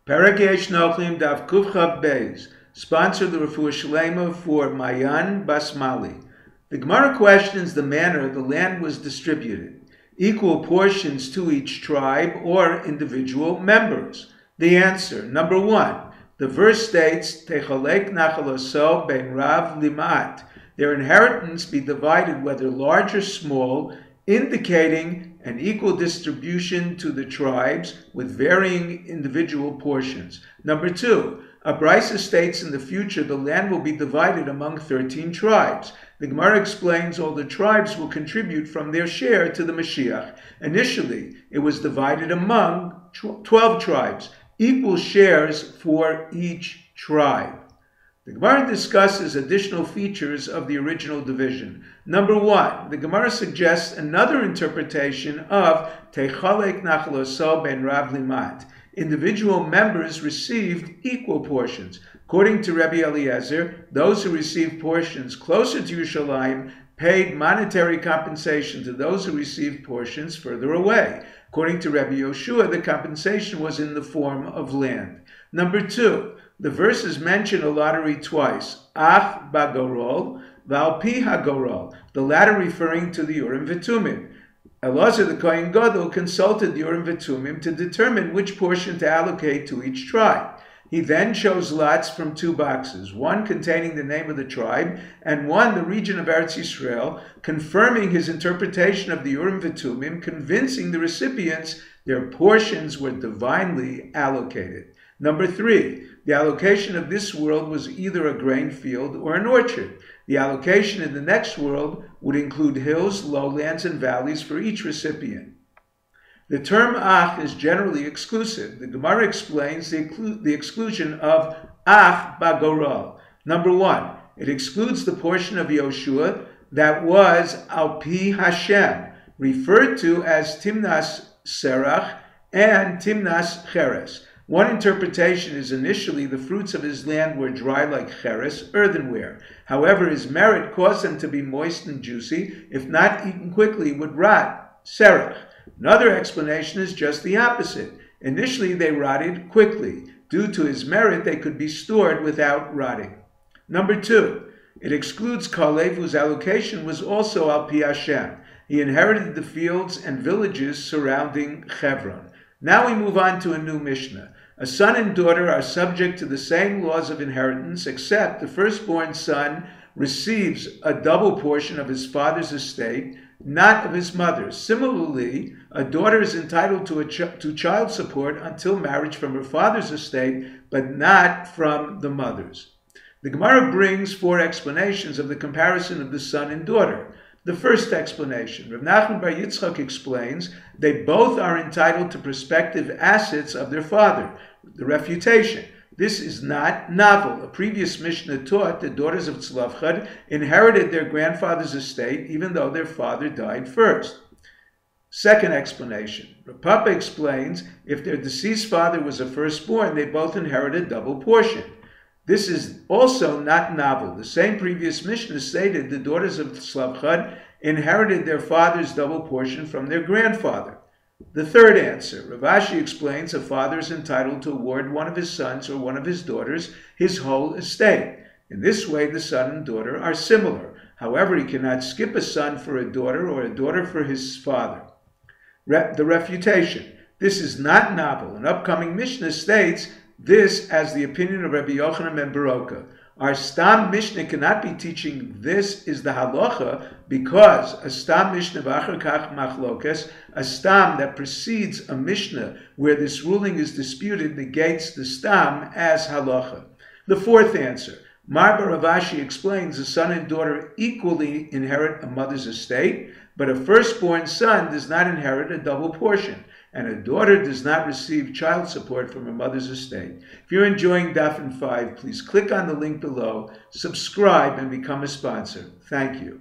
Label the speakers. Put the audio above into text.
Speaker 1: Paragesh Nוחlin Daf Kufchav Beis. Sponsor the Refuah Shlema for Mayan Basmali. The Gemara questions the manner the land was distributed. Equal portions to each tribe or individual members. The answer, number 1. The verse states, Techalek nachaloso ben rav limat. Their inheritance be divided whether large or small, indicating an equal distribution to the tribes with varying individual portions. Number 2, a brisa states in the future the land will be divided among 13 tribes. The Gemara explains all the tribes will contribute from their share to the Mashiach. Initially, it was divided among 12 tribes, equal shares for each tribe. The Gemara discusses additional features of the original division. Number 1, the Gemara suggests another interpretation of Techalek nachaloso ben rav limat. Individual members received equal portions. According to Rabbi Eliezer, those who received portions closer to Yerushalayim paid monetary compensation to those who received portions further away. According to Rabbi Yeshoshua, the compensation was in the form of land. Number 2, the verses mention a lottery twice, Ach bagorol, Val pi hagorol, the latter referring to the Urim V'Tumim. Elazar the Kohen Gadol consulted the Urim V'Tumim to determine which portion to allocate to each tribe. He then chose lots from 2 boxes, one containing the name of the tribe, and one the region of Eretz Yisrael, confirming his interpretation of the Urim V'Tumim, convincing the recipients their portions were divinely allocated. Number 3, the allocation of this world was either a grain field or an orchard. The allocation in the next world would include hills, lowlands, and valleys for each recipient. The term Ach is generally exclusive. The Gemara explains the exclusion of Ach bagorol. Number 1, it excludes the portion of Yehoshua that was Al Pi Hashem, referred to as Timnas Serach and Timnas Cheres. One interpretation is initially the fruits of his land were dry like cheres, earthenware. However, his merit caused them to be moist and juicy. If not eaten quickly, would rot, serach. Another explanation is just the opposite. Initially, they rotted quickly. Due to his merit, they could be stored without rotting. Number 2, it excludes Kalev, whose allocation was also Al Pi Hashem. He inherited the fields and villages surrounding Hebron. Now we move on to a new Mishnah. A son and daughter are subject to the same laws of inheritance, except the firstborn son receives a double portion of his father's estate, not of his mother's. Similarly, a daughter is entitled to child support until marriage from her father's estate, but not from the mother's. The Gemara brings 4 explanations of the comparison of the son and daughter. The first explanation, Rav Nachman bar Yitzchak explains, they both are entitled to prospective assets of their father. The refutation, this is not novel. A previous Mishnah taught the daughters of Tzlavchad inherited their grandfather's estate even though their father died first. Second explanation, Rav Papa explains, if their deceased father was a firstborn, they both inherited a double portion. This is also not novel. The same previous Mishnah stated the daughters of Tzlavchad inherited their father's double portion from their grandfather. The third answer, Rav Ashi explains a father is entitled to award one of his sons or one of his daughters his whole estate. In this way, the son and daughter are similar. However, he cannot skip a son for a daughter or a daughter for his father. The refutation, this is not novel. An upcoming Mishnah states this as the opinion of Rabbi Yochanan ben Baroka. Our Stam Mishnah cannot be teaching this is the halacha because a Stam Mishnah v'achar kach machlokes, a Stam that precedes a Mishnah where this ruling is disputed, negates the Stam as halacha. The fourth answer, Marba Rav Ashi explains a son and daughter equally inherit a mother's estate, but a firstborn son does not inherit a double portion, and a daughter does not receive child support from her mother's estate. If you're enjoying Daf and 5, please click on the link below, subscribe, and become a sponsor. Thank you.